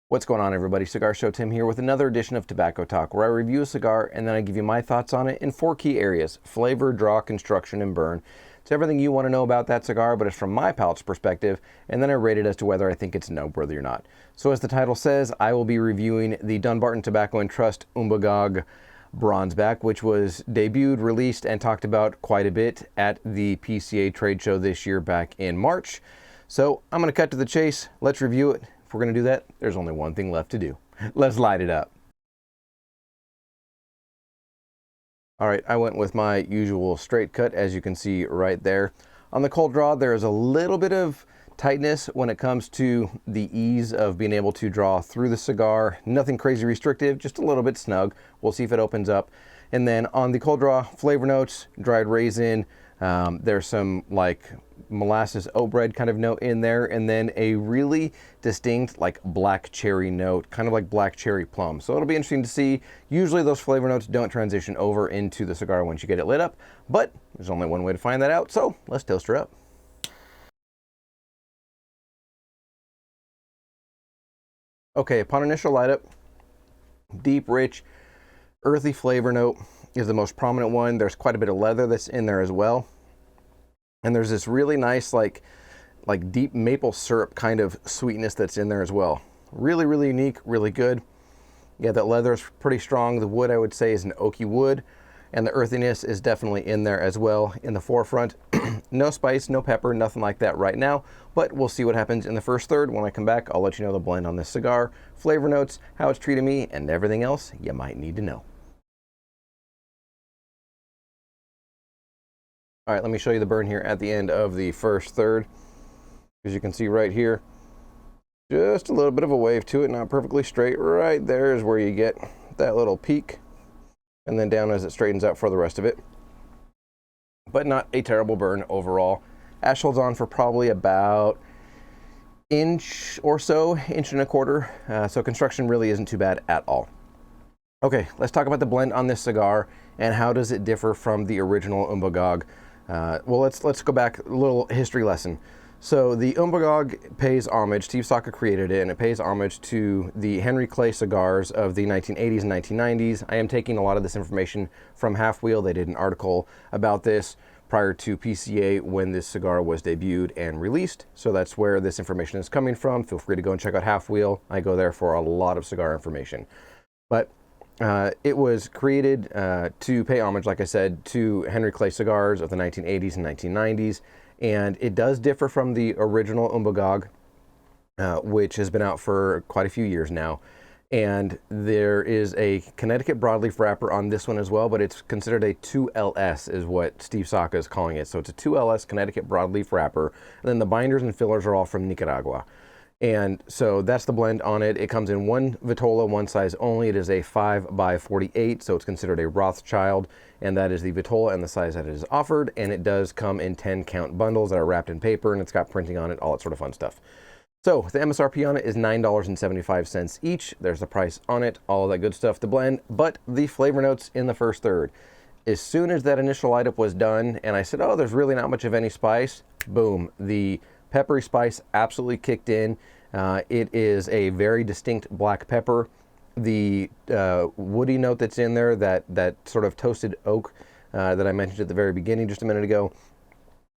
What's going on, everybody? Cigar Show Tim here with another edition of Tobacco Talk, where I review a cigar and then I give you my thoughts on it in 4 key areas: flavor, draw, construction, and burn. It's everything you want to know about that cigar, but it's from my palate's perspective, and then I rate it as to whether I think it's noteworthy or not. So as the title says, I will be reviewing the Dunbarton Tobacco and Trust Umbagog Bronzeback, which was debuted, released, and talked about quite a bit at the PCA trade show this year back in March. So I'm going to cut to the chase. Let's review it. If we're going to do that, there's only one thing left to do. Let's light it up. All right, I went with my usual straight cut, as you can see right there. On the cold draw, there is a little bit of tightness when it comes to the ease of being able to draw through the cigar. Nothing crazy restrictive, just a little bit snug. We'll see if it opens up. And then on the cold draw, flavor notes, dried raisin. There's some like molasses oat bread kind of note in there, and then a really distinct like black cherry note, kind of like black cherry plum. So it'll be interesting to see. Usually those flavor notes don't transition over into the cigar once you get it lit up, but there's only one way to find that out, so let's toast her up. Okay, upon initial light up, deep, rich, earthy flavor note is the most prominent one. There's quite a bit of leather that's in there as well. And there's this really nice like deep maple syrup kind of sweetness that's in there as well. Really, really unique, really good. Yeah, that leather is pretty strong. The wood, I would say, is an oaky wood. And the earthiness is definitely in there as well in the forefront. No spice, no pepper, nothing like that right now. But we'll see what happens in the first third. When I come back, I'll let you know the blend on this cigar, flavor notes, how it's treated me, and everything else you might need to know. All right, let me show you the burn here at the end of the first third. As you can see right here, just a little bit of a wave to it, not perfectly straight. Right there is where you get that little peak, and then down as it straightens out for the rest of it. But not a terrible burn overall. Ash holds on for probably about inch or so, inch and a quarter. So construction really isn't too bad at all. Okay, let's talk about the blend on this cigar and how does it differ from the original Umbagog. Well, let's go back, a little history lesson. So the Umbagog pays homage, Steve Saka created it, and it pays homage to the Henry Clay cigars of the 1980s and 1990s. I am taking a lot of this information from Half Wheel. They did an article about this prior to PCA when this cigar was debuted and released. So that's where this information is coming from. Feel free to go and check out Half Wheel. I go there for a lot of cigar information. But it was created to pay homage, like I said, to Henry Clay cigars of the 1980s and 1990s. And it does differ from the original Umbagog, which has been out for quite a few years now. And there is a Connecticut broadleaf wrapper on this one as well, but it's considered a 2LS is what Steve Saka is calling it. So it's a 2LS Connecticut broadleaf wrapper. And then the binders and fillers are all from Nicaragua. And so that's the blend on it. It comes in one vitola, one size only. It is a 5x48, so it's considered a Rothschild, and that is the vitola and the size that it is offered. And it does come in 10-count bundles that are wrapped in paper, and it's got printing on it, all that sort of fun stuff. So the MSRP on it is $9.75 each. There's the price on it, all of that good stuff to blend. But the flavor notes in the first third. As soon as that initial light up was done, and I said, oh, there's really not much of any spice, boom, the peppery spice absolutely kicked in. It is a very distinct black pepper. The woody note that's in there, that sort of toasted oak that I mentioned at the very beginning just a minute ago,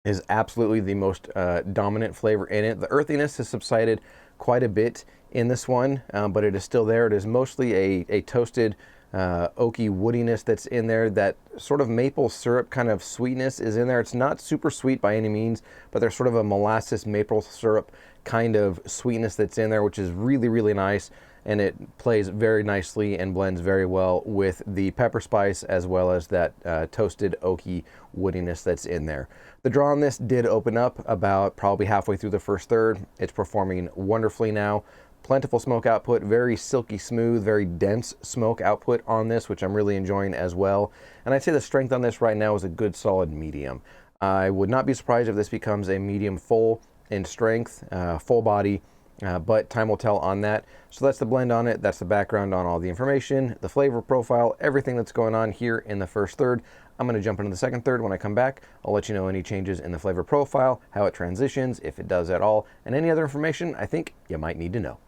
is absolutely the most dominant flavor in it. The earthiness has subsided quite a bit in this one, but it is still there. It is mostly a toasted oaky woodiness that's in there. That sort of maple syrup kind of sweetness is in there. It's not super sweet by any means, but there's sort of a molasses maple syrup kind of sweetness that's in there, which is really, really nice. And it plays very nicely and blends very well with the pepper spice as well as that toasted oaky woodiness that's in there. The draw on this did open up about probably halfway through the first third. It's performing wonderfully now. Plentiful smoke output, very silky smooth, very dense smoke output on this, which I'm really enjoying as well. And I'd say the strength on this right now is a good solid medium. I would not be surprised if this becomes a medium full in strength, full body, but time will tell on that. So that's the blend on it. That's the background on all the information, the flavor profile, everything that's going on here in the first third. I'm going to jump into the second third. When I come back, I'll let you know any changes in the flavor profile, how it transitions, if it does at all, and any other information I think you might need to know.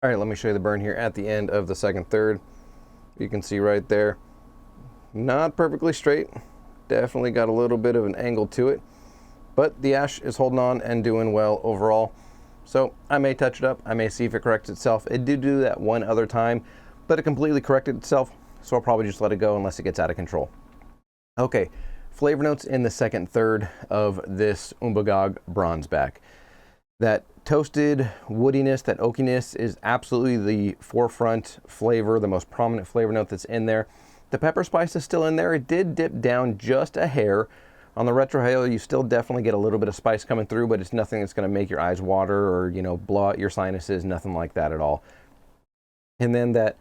All right, let me show you the burn here at the end of the second third. You can see right there, not perfectly straight, definitely got a little bit of an angle to it, but the ash is holding on and doing well overall. So I may touch it up, I may see if it corrects itself. It did do that one other time, but it completely corrected itself, so I'll probably just let it go unless it gets out of control. Okay, flavor notes in the second third of this Umbagog Bronzeback. That toasted woodiness, that oakiness is absolutely the forefront flavor, the most prominent flavor note that's in there. The pepper spice is still in there. It did dip down just a hair. On the retrohale, you still definitely get a little bit of spice coming through, but it's nothing that's going to make your eyes water or, blow out your sinuses, nothing like that at all. And then that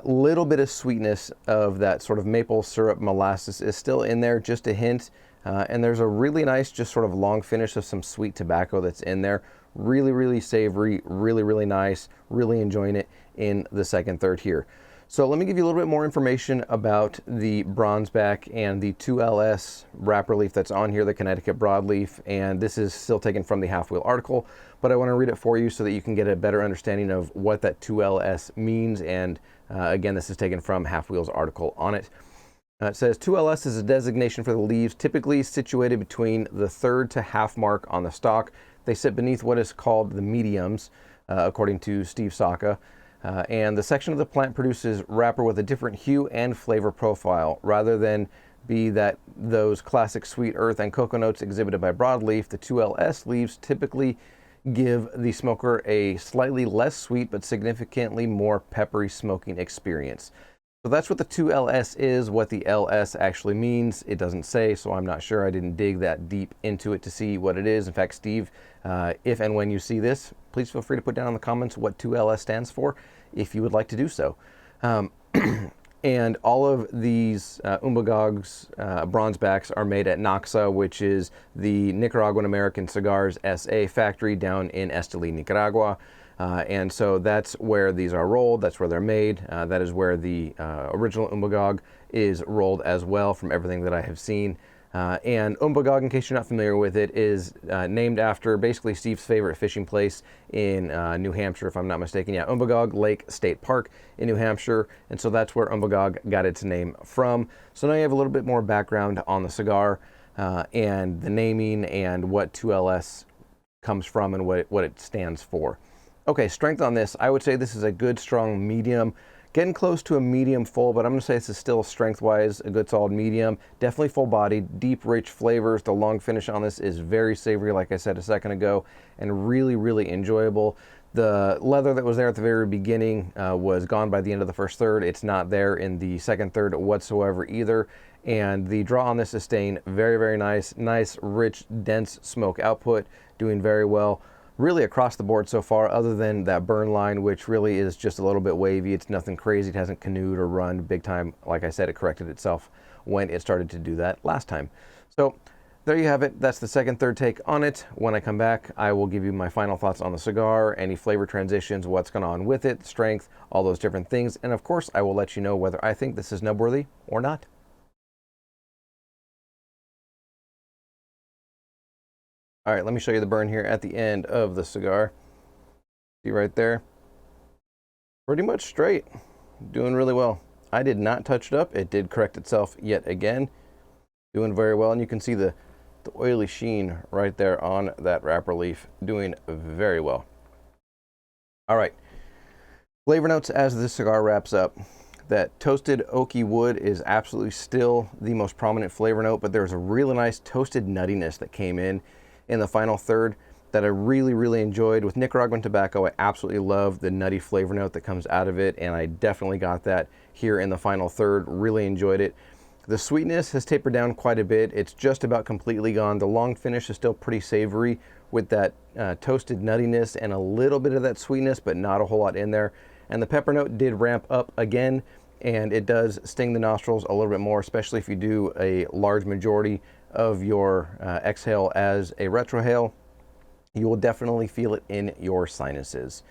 little bit of sweetness of that sort of maple syrup molasses is still in there, just a hint. And there's a really nice, just sort of long finish of some sweet tobacco that's in there. Really, really savory, really, really nice. Really enjoying it in the second third here. So let me give you a little bit more information about the Bronzeback and the 2LS wrapper leaf that's on here, the Connecticut broadleaf. And this is still taken from the Half Wheel article, but I want to read it for you so that you can get a better understanding of what that 2LS means. And again, this is taken from Half Wheel's article on it. It says 2LS is a designation for the leaves typically situated between the third to half mark on the stalk. They sit beneath what is called the mediums, according to Steve Saka. And the section of the plant produces wrapper with a different hue and flavor profile. Rather than be that those classic sweet earth and cocoa notes exhibited by broadleaf, the 2LS leaves typically give the smoker a slightly less sweet but significantly more peppery smoking experience. So that's what the 2LS is. What the LS actually means, it doesn't say, so I'm not sure. I didn't dig that deep into it to see what it is. In fact, Steve, if and when you see this, please feel free to put down in the comments what 2LS stands for if you would like to do so. And all of these Umbagog's Bronzebacks are made at Naxa, which is the Nicaraguan American Cigars SA factory down in Esteli, Nicaragua. And so that's where these are rolled, that's where they're made. That is where the original Umbagog is rolled as well, from everything that I have seen. And Umbagog, in case you're not familiar with it, is named after basically Steve's favorite fishing place in New Hampshire, if I'm not mistaken. Yeah, Umbagog Lake State Park in New Hampshire. And so that's where Umbagog got its name from. So now you have a little bit more background on the cigar and the naming and what 2LS comes from and what it stands for. Okay, strength on this, I would say this is a good, strong medium. Getting close to a medium full, but I'm going to say this is still strength-wise a good, solid medium. Definitely full-bodied, deep, rich flavors. The long finish on this is very savory, like I said a second ago, and really, really enjoyable. The leather that was there at the very beginning was gone by the end of the first third. It's not there in the second third whatsoever either. And the draw on this is staying very, very nice. Nice, rich, dense smoke output, doing very well. Really across the board so far, other than that burn line, which really is just a little bit wavy. It's nothing crazy. It hasn't canoed or run big time. Like I said, it corrected itself when it started to do that last time. So there you have it. That's the second, third take on it. When I come back, I will give you my final thoughts on the cigar, any flavor transitions, what's going on with it, strength, all those different things. And of course, I will let you know whether I think this is nubworthy or not. All right, let me show you the burn here at the end of the cigar. See right there? Pretty much straight. Doing really well. I did not touch it up. It did correct itself yet again. Doing very well, and you can see the oily sheen right there on that wrapper leaf. Doing very well. All right. Flavor notes as this cigar wraps up. That toasted oaky wood is absolutely still the most prominent flavor note, but there's a really nice toasted nuttiness that came in the final third that I really, really enjoyed. With Nicaraguan tobacco, I absolutely love the nutty flavor note that comes out of it, and I definitely got that here in the final third. Really enjoyed it. The sweetness has tapered down quite a bit. It's just about completely gone. The long finish is still pretty savory with that toasted nuttiness and a little bit of that sweetness, but not a whole lot in there. And the pepper note did ramp up again, and it does sting the nostrils a little bit more, especially if you do a large majority of your exhale as a retrohale. You will definitely feel it in your sinuses.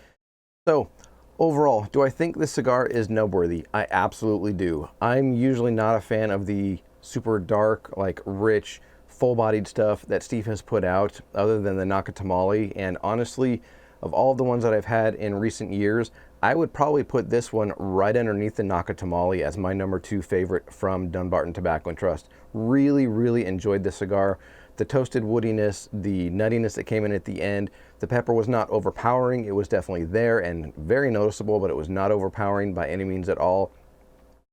So overall, do I think this cigar is nubworthy? I absolutely do. I'm usually not a fan of the super dark, like rich, full-bodied stuff that Steve has put out, other than the Nakatamale. And honestly, of all the ones that I've had in recent years, I would probably put this one right underneath the Naka Tamale as my number 2 favorite from Dunbarton Tobacco and Trust. Really, really enjoyed this cigar. The toasted woodiness, the nuttiness that came in at the end. The pepper was not overpowering. It was definitely there and very noticeable, but it was not overpowering by any means at all.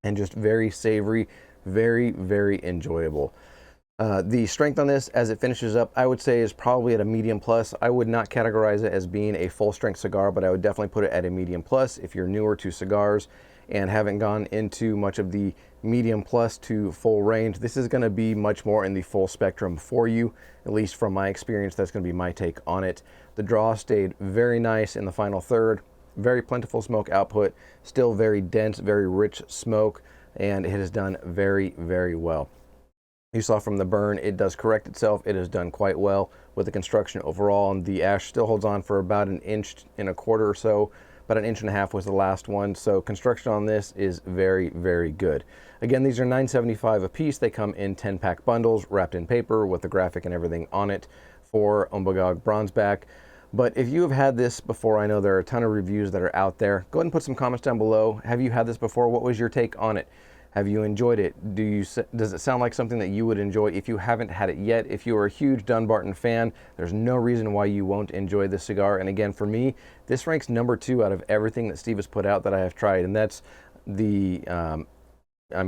And just very savory, very, very enjoyable. The strength on this as it finishes up, I would say, is probably at a medium plus. I would not categorize it as being a full strength cigar, but I would definitely put it at a medium plus if you're newer to cigars and haven't gone into much of the medium plus to full range. This is going to be much more in the full spectrum for you, at least from my experience. That's going to be my take on it. The draw stayed very nice in the final third, very plentiful smoke output, still very dense, very rich smoke, and it has done very, very well. You saw from the burn, it does correct itself. It has done quite well with the construction overall, and the ash still holds on for about 1.25 inches or so. About 1.5 inches was the last one, so construction on this is very, very good. Again, these are $9.75 a piece. They come in 10-pack bundles wrapped in paper with the graphic and everything on it for Umbagog Bronzeback. But if you have had this before, I know there are a ton of reviews that are out there. Go ahead and put some comments down below. Have you had this before? What was your take on it? Have you enjoyed it? Does it sound like something that you would enjoy if you haven't had it yet? If you are a huge Dunbarton fan, there's no reason why you won't enjoy this cigar. And again, for me, this ranks number 2 out of everything that Steve has put out that I have tried, and that's the U-boat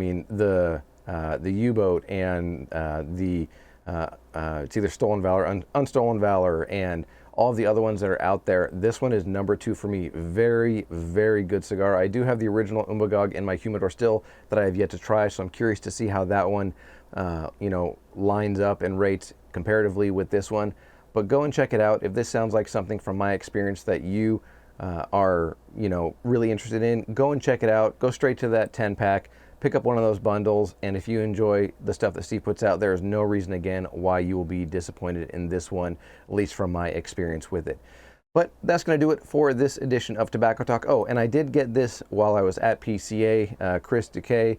and it's either Stolen Valor, Unstolen Valor, and all of the other ones that are out there. This one is number 2 for me. Very, very good cigar. I do have the original Umbagog in my humidor still that I have yet to try, so I'm curious to see how that one, lines up and rates comparatively with this one. But go and check it out. If this sounds like something from my experience that you are, really interested in, go and check it out. Go straight to that 10-pack. Pick up one of those bundles, and if you enjoy the stuff that Steve puts out, there is no reason, again, why you will be disappointed in this one, at least from my experience with it. But that's going to do it for this edition of Tobacco Talk. Oh, and I did get this while I was at PCA. Chris Decay,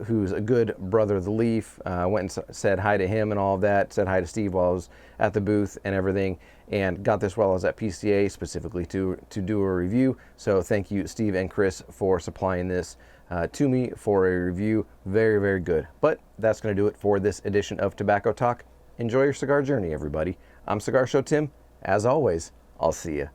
who's a good brother of the leaf, went and said hi to him and all of that, said hi to Steve while I was at the booth and everything, and got this while I was at PCA specifically to do a review. So thank you, Steve and Chris, for supplying this to me for a review. Very, very good. But that's going to do it for this edition of Tobacco Talk. Enjoy your cigar journey, everybody. I'm Cigar Show Tim. As always, I'll see you